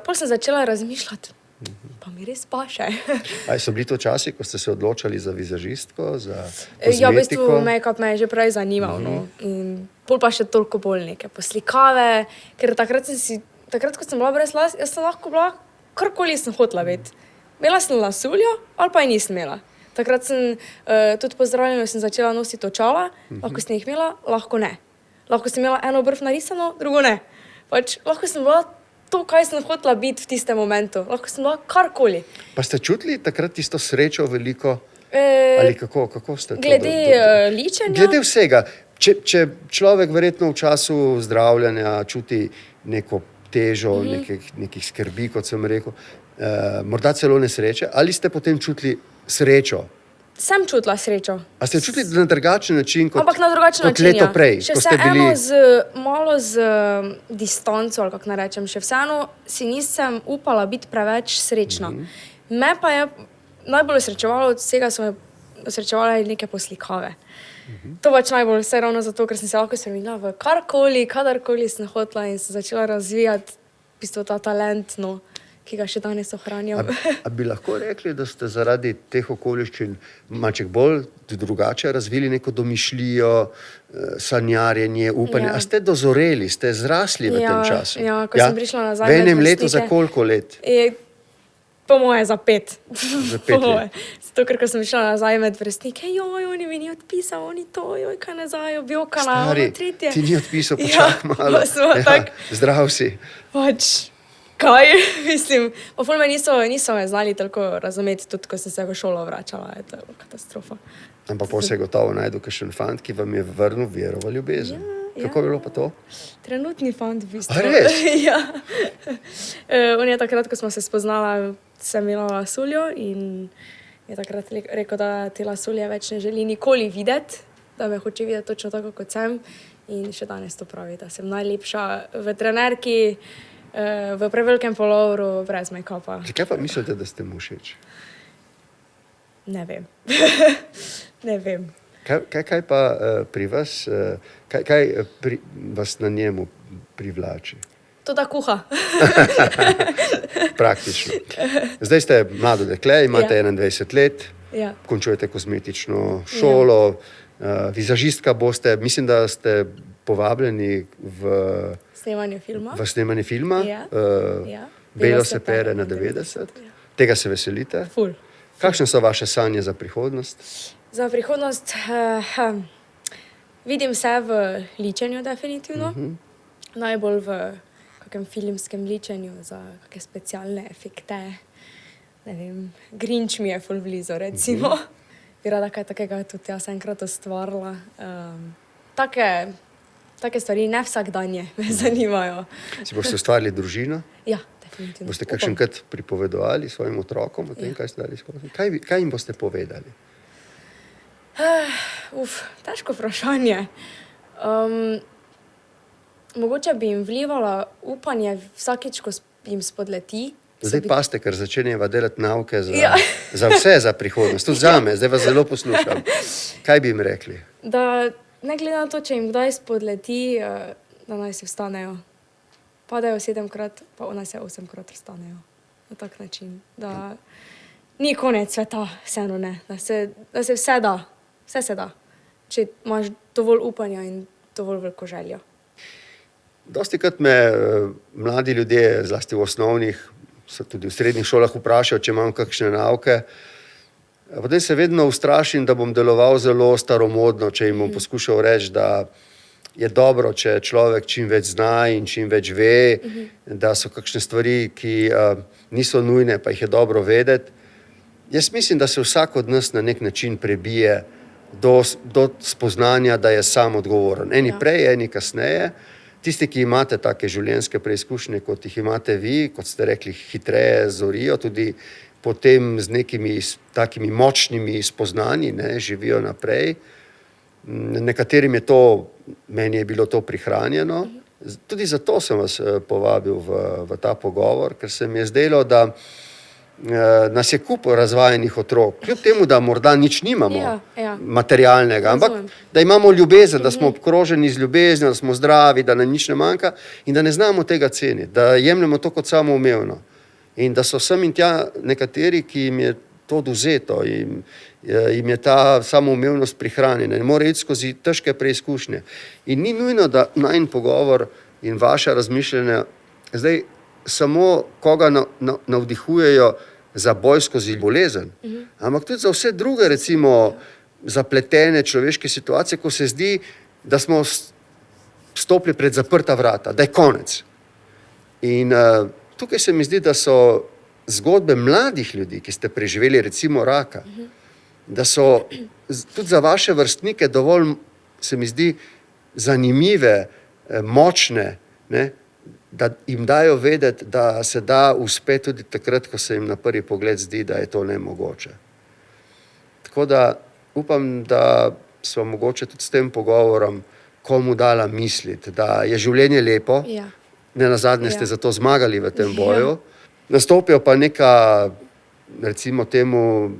Speaker 1: pol sem začela razmišljati, pa mi res paše.
Speaker 2: Ali so bili to časi, ko ste se odločali za vizažistko, za kozmetiko?
Speaker 1: Ja, v bistvu make-up me je že prej zanimal. In pol pa še toliko bolj neke poslikave, ker takrat, ko sem bila brez las, jaz sem lahko bila, karkoli sem hotela biti. Imela sem lasuljo, ali pa je nisem imela. Takrat sem tudi po zdravljenju sem začela nositi očala, lahko sem jih imela, lahko ne. Lahko sem imela eno obrv narisano, drugo ne. Pač lahko sem bila to, kaj sem hotela biti v tistem momentu. Lahko sem bila karkoli.
Speaker 2: Pa ste čutili takrat tisto srečo veliko? Ali kako ste to?
Speaker 1: Glede ličenja?
Speaker 2: Glede vsega. Če človek verjetno v času zdravljenja čuti neko težo, nekih skrbi, kot sem rekel, morda celo nesreče, ali ste potem čutili srečo?
Speaker 1: Sem čutila srečo.
Speaker 2: A ste čutili na drugačen način kot leto prej?
Speaker 1: Še vseeno malo z distanco, ali kako narečem, še vseeno si nisem upala biti preveč srečna. Me pa je najbolj osrečevalo od vsega, so me osrečevale neke poslikave. To pač najbolj vse ravno zato, ker sem se lahko spremenila v karkoli, kadarkoli sem hotela in sem začela razvijati v bistvu ta talent, ki ga še danes ohranjam.
Speaker 2: A bi lahko rekli, da ste zaradi teh okoliščin malček bolj drugače razvili neko domišljijo, sanjarjenje, upanje? A ste dozoreli, ste zrasli v tem času?
Speaker 1: Ja, ko sem prišla nazaj.
Speaker 2: V enem letu za koliko let?
Speaker 1: Po moje za 5.
Speaker 2: Za 5 let.
Speaker 1: Zato, ker ko sem prišla nazaj med vrstnike, oni mi ni odpisal, oni to, kaj nazaj, objokala, ono tretje.
Speaker 2: Ti ni odpisal, počak malo. Zdrav si.
Speaker 1: Pač, kaj, mislim, pa ful me niso me znali toliko razumeti, tudi ko sem se v šolo vračala, je to katastrofa.
Speaker 2: Ampak pol se je gotovo najdu kakšen fant, ki vam je vrnil vero v ljubezen. Kako je bilo pa to?
Speaker 1: Trenutni fant v bistvu.
Speaker 2: A res?
Speaker 1: Ja. On je takrat, ko smo se spoznala, sem imela lasuljo in je takrat rekel, da te lasulje več ne želi nikoli videti, da me hoče videti točno tako, kot sem. In še danes to pravi, da sem najlepša v trenerki, v prevelikem polovru, brez make-upa.
Speaker 2: Zakaj pa mislite, da ste mu všeč?
Speaker 1: Ne vem. Ne vem.
Speaker 2: Kaj pa pri vas, kaj vas na njemu privlači?
Speaker 1: To, da kuha.
Speaker 2: Praktično. Zdaj ste mlado dekle, imate 21 let, končujete kozmetično šolo, vizažistka boste, mislim, da ste povabljeni v snemanje filma. Belo se pere na 90. Tega se veselite? Kakšne so vaše sanje za prihodnost?
Speaker 1: Za prihodnost vidim se v ličenju definitivno. Najbolj v kakem filmskem ličenju za kakšne specialne efekte. Ne vem, Grinch mi je ful blizu, recimo. Bi rada kaj takega tudi jaz enkrat ustvarila. Take stvari, ne vsakdanje, me zanimajo.
Speaker 2: Si boste ustvarili družino?
Speaker 1: Ja, definitivno.
Speaker 2: Boste kakšenkrat pripovedovali svojim otrokom o tem, kaj ste dali skozi? Kaj jim boste povedali?
Speaker 1: Težko vprašanje. Mogoče bi jim vlivala upanje vsakič, ko jim spodleti.
Speaker 2: Zdaj paste, ker začenjava delati nauke
Speaker 1: Ja.
Speaker 2: za vse, za prihodnost. Tudi zame, zdaj vas zelo poslušam. Kaj bi jim rekli?
Speaker 1: Da ne glede na to, če jim kdaj spodleti, da naj se vstanejo. Padajo 7-krat, pa naj se 8-krat vstanejo. Na tak način. Da ni konec sveta, vseeno ne. Da se vse da. Vse se da. Če imaš dovolj upanja in dovolj veliko željo.
Speaker 2: Dostikrat me mladi ljudje, zlasti v osnovnih, tudi v srednjih šolah vprašajo, če imam kakšne nauke. Potem se vedno ustrašim, da bom deloval zelo staromodno, če jim bom poskušal reči, da je dobro, če človek čim več zna in čim več ve, da so kakšne stvari, ki niso nujne, pa jih je dobro vedeti. Jaz mislim, da se vsak od nas na nek način prebije do spoznanja, da je sam odgovoren. Eni prej, eni kasneje. Tisti, ki imate take življenjske preizkušnje, kot jih imate vi, kot ste rekli, hitreje zorijo, tudi potem z nekimi takimi močnimi spoznanji, živijo naprej. Nekaterim je to, meni je bilo to prihranjeno. Tudi zato sem vas povabil v ta pogovor, ker se mi je zdelo, da nas je kup razvajenih otrok, kljub temu, da morda nič nimamo materialnega, ampak da imamo ljubezen, da smo obkroženi z ljubeznijo, da smo zdravi, da nam nič ne manjka in da ne znamo tega ceniti, da jemljemo to kot samoumevno. In da so sem in tja nekateri, ki jim je to odvzeto, jim je ta samoumevnost prihranjena in mora iti skozi težke preizkušnje. In ni nujno, da najin pogovor in vaša razmišljanja zdaj samo koga navdihujejo za boj skozi bolezen, ampak tudi za vse druge, recimo zapletene človeške situacije, ko se zdi, da smo stopili pred zaprta vrata, da je konec. In tukaj se mi zdi, da so zgodbe mladih ljudi, ki ste preživeli recimo raka, da so tudi za vaše vrstnike dovolj, se mi zdi, zanimive, močne, da jim dajo vedeti, da se da uspeti tudi takrat, ko se jim na prvi pogled zdi, da je to nemogoče. Tako da upam, da smo mogoče tudi s tem pogovorom komu dala misliti, da je življenje lepo, nenazadnje ste zato zmagali v tem boju. Nastopijo pa neka, recimo temu,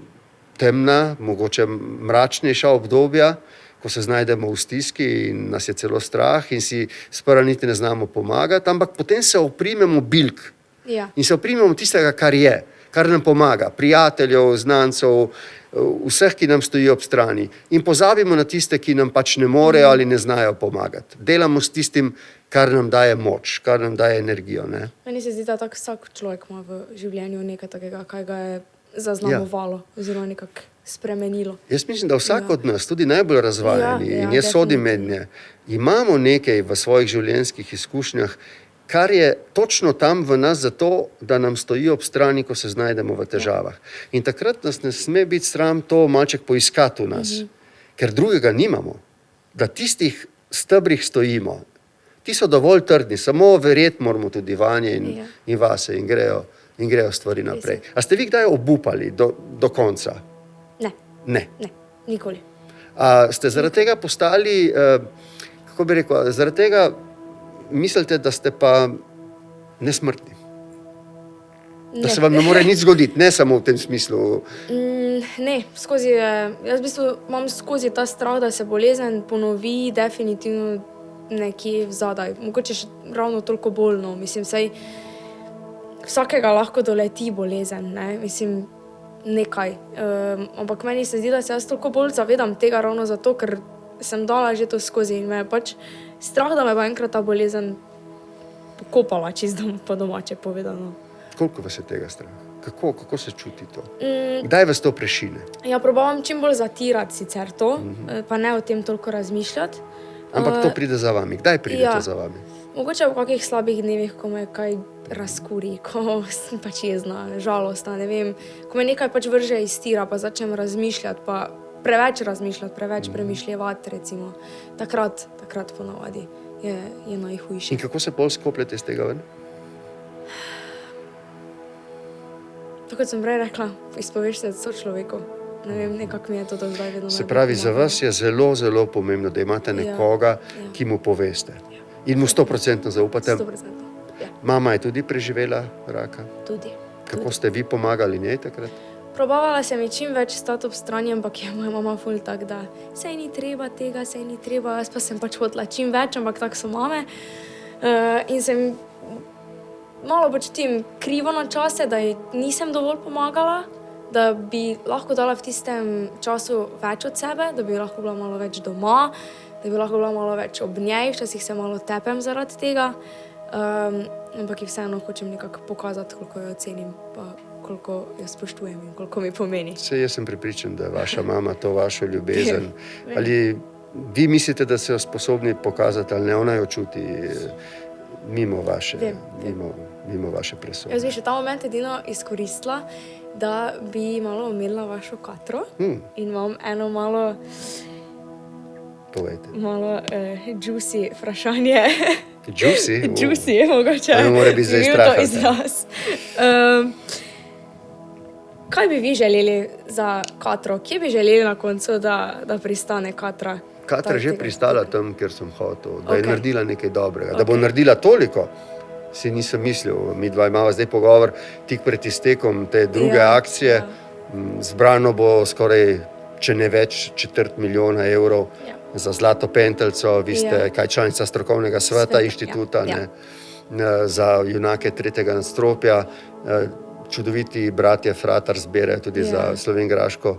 Speaker 2: temna, mogoče mračnejša obdobja, ko se znajdemo v stiski in nas je celo strah in si sprva niti ne znamo pomagati, ampak potem se oprimemo bilk in se oprimemo tistega, kar je, kar nam pomaga, prijateljev, znancev, vseh, ki nam stojijo ob strani. In pozabimo na tiste, ki nam pač ne morejo ali ne znajo pomagati. Delamo s tistim, kar nam daje moč, kar nam daje energijo.
Speaker 1: Meni se zdi, da tak vsak človek ima v življenju nekaj takega, kaj ga je zaznamovalo oziroma nekako spremenilo.
Speaker 2: Jaz mislim, da vsak od nas, tudi najbolj razvajeni, in jaz sodim med nje, imamo nekaj v svojih življenjskih izkušnjah, kar je točno tam v nas zato, da nam stoji ob strani, ko se znajdemo v težavah. In takrat nas ne sme biti sram to malček poiskati v nas, ker drugega nimamo, da tistih stebrih stojimo. Ti so dovolj trdni, samo verjeti moramo tudi vanje in vase in grejo stvari naprej. A ste vi kdaj obupali do konca?
Speaker 1: Ne, nikoli.
Speaker 2: A ste zaradi tega postali, kako bi rekel, zaradi tega mislite, da ste pa nesmrtni? Da se vam ne more nič zgoditi, ne samo v tem smislu?
Speaker 1: Ne, jaz v bistvu imam skozi ta strah, da se bolezen ponovi definitivno nekje vzadaj. Mogoče še ravno toliko bolno, mislim, saj vsakega lahko doleti bolezen, mislim, nekaj. Ampak meni se zdi, da se jaz toliko bolj zavedam tega ravno zato, ker sem dala že to skozi in me je pač strah, da me bo enkrat ta bolezen pokopala, čisto po domače povedano.
Speaker 2: Koliko vas je tega strah? Kako se čuti to? Kdaj vas to prešine?
Speaker 1: Ja, probavam čim bolj zatirati sicer to, pa ne o tem toliko razmišljati.
Speaker 2: Ampak to pride za vami. Kdaj pride
Speaker 1: ja.
Speaker 2: to za vami?
Speaker 1: Mogoče v kakih slabih dnevih, ko me kaj razkuri, ko sem pač jezna, žalostna, ne vem. Ko me nekaj pač vrže iz tira, pa začnem razmišljati, pa preveč razmišljati, preveč premišljevati, recimo. Takrat ponavadi je najhujši.
Speaker 2: In kako se bolj skopljete iz tega ven?
Speaker 1: Tako kot sem prej rekla, izpoveš se sočloveku. Ne vem, nekako mi je to do zdaj vedno
Speaker 2: Se pravi, za vas je zelo, zelo pomembno, da imate nekoga, ki mu poveste. In mu 100% zaupate.
Speaker 1: 100%. Ja.
Speaker 2: Mama je tudi preživela raka.
Speaker 1: Tudi.
Speaker 2: Kako ste vi pomagali njej takrat?
Speaker 1: Probavala sem ji čim več stati ob strani, ampak je moja mama ful tak, da sej ni treba tega, sej ni treba. Jaz pa sem pač hotela čim več, ampak tako so mame. In sem malo počutim krivo na čase, da ji nisem dovolj pomagala, da bi lahko dala v tistem času več od sebe, da bi lahko bila malo več doma, da bi lahko bila malo več ob njej, včasih se malo tepem zaradi tega, ampak ji vseeno hočem nekako pokazati, koliko jo cenim, pa koliko jo spoštujem in koliko mi pomeni.
Speaker 2: Saj jaz sem prepričan, da vaša mama to vašo ljubezen. Ali vi mislite, da se jo sposobni pokazati, ali ne, ona jo čuti mimo vaše presoje?
Speaker 1: Jaz bi še ta moment edino izkoristila, da bi malo omenila vašo Katro in imam eno malo
Speaker 2: Povejte.
Speaker 1: Malo juicy vprašanje.
Speaker 2: Juicy?
Speaker 1: Juicy, mogoče.
Speaker 2: Ne more biti zdaj strah.
Speaker 1: Izraz. Kaj bi vi želeli za Katro? Kje bi želeli na koncu, da pristane Katra?
Speaker 2: Katra je že pristala tam, kjer sem hotel, da je naredila nekaj dobrega. Da bo naredila toliko, si nisem mislil. Mi dva imamo zdaj pogovor tik pred iztekom te druge akcije. Zbrano bo skoraj, če ne več, 250 000 evrov za Zlato pentelco. Vi ste kaj članica strokovnega sveta inštituta, za junake 3. nadstropja. Čudoviti bratje Fratar zbirajo tudi za slovenjgraško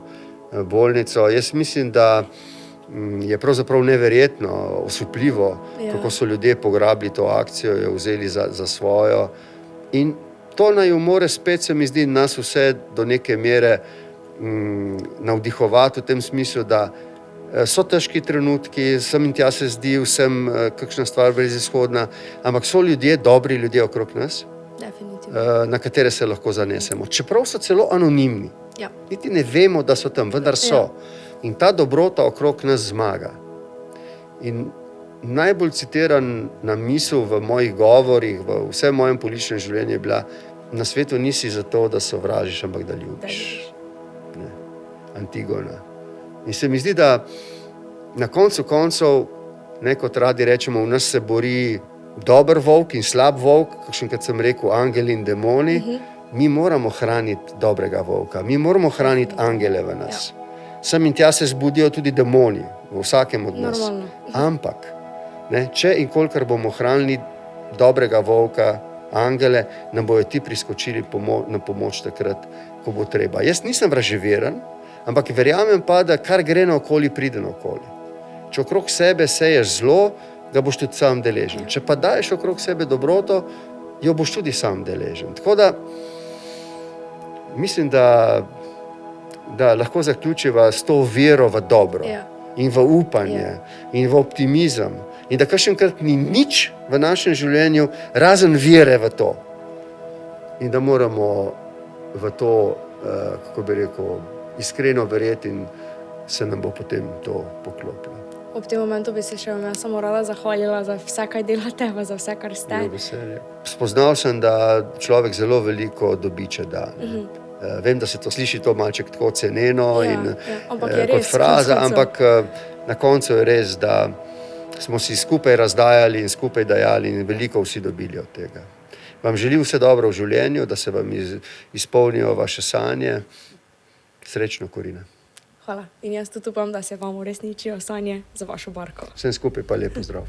Speaker 2: bolnico. Jaz mislim, da je pravzaprav neverjetno, osupljivo, kako so ljudje pograbili to akcijo, jo vzeli za svojo. In to naju more spet, se mi zdi, nas vse do neke mere navdihovati v tem smislu, da so težki trenutki, sem in tja se zdi vsem kakšna stvar brezizhodna, ampak so ljudje, dobri ljudje okrog nas, na katere se lahko zanesemo. Čeprav so celo anonimni. Niti ne vemo, da so tam, vendar so. In ta dobrota okrog nas zmaga. In najbolj citirana misel v mojih govorih, v vsem mojem političnem življenju je bila: na svetu nisi zato, da sovražiš, ampak da ljubiš. Antigona. In se mi zdi, da na koncu koncev, kot radi rečemo, v nas se bori dober volk in slab volk, kakšenkrat sem rekel, angeli in demoni. Mi moramo hraniti dobrega volka, mi moramo hraniti angele v nas. Sem in tja se zbudijo tudi demoni v vsakem od nas. Ampak, če in kolikor bomo hranili dobrega volka, angele, nam bojo ti priskočili na pomoč takrat, ko bo treba. Jaz nisem vraževeren, ampak verjamem pa, da kar gre naokoli, pride naokoli. Če okrog sebe seješ zlo, ga boš tudi sam deležen. Če pa daješ okrog sebe dobroto, jo boš tudi sam deležen. Tako da mislim, da lahko zaključiva s to vero v dobro in v upanje in v optimizem in da kakšenkrat ni nič v našem življenju razen vere v to. In da moramo v to, kako bi rekel, iskreno verjeti in se nam bo potem to poklopilo.
Speaker 1: Ob tem momentu bi se še vam samo rada zahvalila za vse, kaj delate, za vse, kar ste.
Speaker 2: Spoznal sem, da človek zelo veliko dobi, če da. Vem, da se to sliši to malček tako ceneno in kot fraza, ampak na koncu je res, da smo si skupaj razdajali in skupaj dajali in veliko vsi dobili od tega. Vam želim vse dobro v življenju, da se vam izpolnijo vaše sanje. Srečno, Korina.
Speaker 1: Hvala. In jaz tudi upam, da se vam uresničijo sanje za vašo barko.
Speaker 2: Vsem skupaj pa lep pozdrav.